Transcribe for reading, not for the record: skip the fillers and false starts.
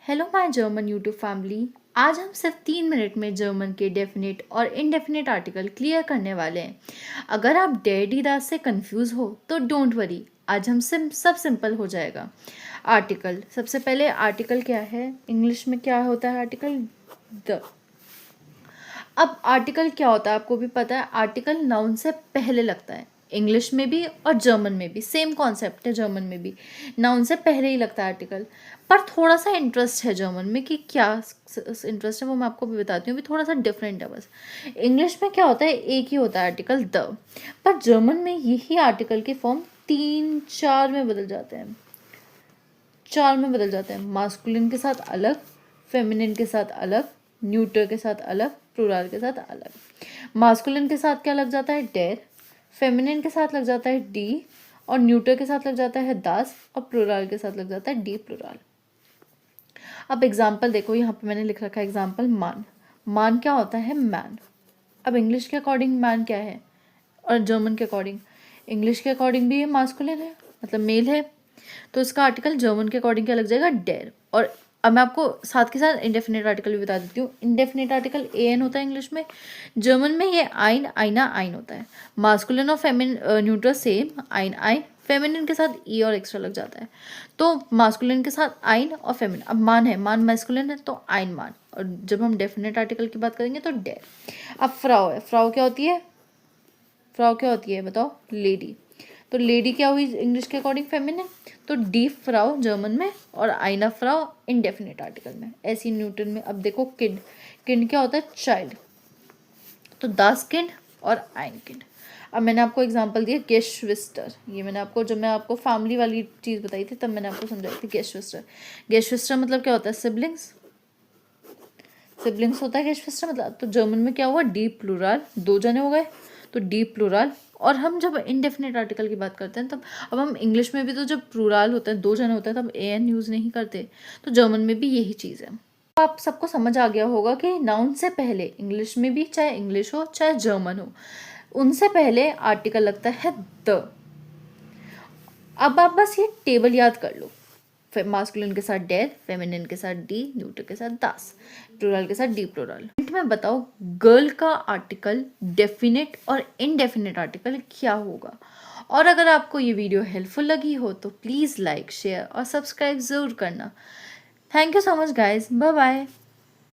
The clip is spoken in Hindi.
Hello my German YouTube family. आज हम सिर्फ 3 मिनट में जर्मन के डेफिनेट और इनडेफिनेट आर्टिकल क्लियर करने वाले हैं। अगर आप डैडी दास से कंफ्यूज हो तो डोंट वरी, आज हम सब सिंपल हो जाएगा। आर्टिकल, सबसे पहले आर्टिकल क्या है, इंग्लिश में क्या होता है आर्टिकल? द। अब आर्टिकल क्या होता है आपको भी पता है, आर्टिकल नाउन से पहले लगता है। इंग्लिश में भी और जर्मन में भी सेम कॉन्सेप्ट है, जर्मन में भी नाउन से पहले ही लगता है आर्टिकल। पर थोड़ा सा इंटरेस्ट है जर्मन में, कि क्या इंटरेस्ट है वो मैं आपको भी बताती हूँ, भी थोड़ा सा डिफरेंट है बस। इंग्लिश में क्या होता है, एक ही होता है आर्टिकल द, पर जर्मन में यही आर्टिकल के फॉर्म 3-4 में बदल जाते हैं। 4 में बदल जाते हैं, मास्कुलिन के साथ अलग, फेमिनिन के साथ अलग, न्यूटर के साथ अलग, प्लूरल के साथ अलग। मास्कुलिन के साथ क्या लग जाता है, डेर। फेमिनिन के साथ लग जाता है डी, और न्यूटर के साथ लग जाता है दास, और प्लूरल के साथ लग जाता है डी प्लूरल। अब एग्जाम्पल देखो, यहाँ पे मैंने लिख रखा है एग्जाम्पल मान। मान क्या होता है, मैन। अब इंग्लिश के अकॉर्डिंग मैन क्या है, और जर्मन के अकॉर्डिंग, इंग्लिश के अकॉर्डिंग भी ये मास्कुलिन है, मतलब मेल है, तो इसका आर्टिकल जर्मन के अकॉर्डिंग क्या लग जाएगा, डेर। और अब मैं आपको साथ के साथ इंडेफिनेट आर्टिकल भी बता देती हूँ। इंडेफिनेट आर्टिकल ए एन होता है इंग्लिश में, जर्मन में ये आइन आइना आइन होता है। मास्कुलिन और फेमिन न्यूट्रल सेम, आइन आइन। फेमिनिन के साथ ई और एक्स्ट्रा लग जाता है, तो मास्कुलिन के साथ आइन और फेमिनिन। अब मान है, मान मास्कुलिन है तो आइन मान, और जब हम डेफिनेट आर्टिकल की बात करेंगे तो डेर। अब फ्राउ है, फ्राउ क्या होती है, फ्राउ क्या होती है बताओ, लेडी। तो लेडी क्या हुई इंग्लिश के अकॉर्डिंग, फेमिनिन, तो डी फ्राउ जर्मन में, और आइना फ्राउ इनडेफिनेट आर्टिकल में। ऐसी न्यूटन में। अब देखो किड, किड क्या होता है, चाइल्ड, तो दास किड और आइन किड। अब मैंने आपको एग्जांपल दिया गेशविस्टर, ये मैंने आपको, जब मैं आपको फैमिली वाली चीज़ बताई थी तब मैंने आपको समझाई थी गेशविस्टर। गेशविस्टर मतलब क्या होता है, सिबलिंग्स, सिबलिंग्स होता है गेशविस्टर मतलब। तो जर्मन में क्या हुआ, डी प्लूरल, 2 जने हो गए तो डी प्लूरल। और हम जब इनडेफिनेट आर्टिकल की बात करते हैं तब, अब हम इंग्लिश में भी तो जब प्लूरल होता है, 2 जने होते हैं, तब ए एन यूज़ नहीं करते, तो जर्मन में भी यही चीज़ है। तो आप सबको समझ आ गया होगा कि नाउन से पहले इंग्लिश में भी, चाहे इंग्लिश हो चाहे जर्मन हो, उनसे पहले आर्टिकल लगता है द। अब आप बस ये टेबल याद कर लो, मास्कुलिन के साथ डेर, फेमिनिन के साथ डी, न्यूटर के साथ दास, प्लूरल के साथ डी प्लूरल। में बताओ गर्ल का आर्टिकल डेफिनेट और इनडेफिनेट आर्टिकल क्या होगा। और अगर आपको ये वीडियो हेल्पफुल लगी हो तो प्लीज़ लाइक, शेयर और सब्सक्राइब ज़रूर करना। Thank you so much guys, bye bye.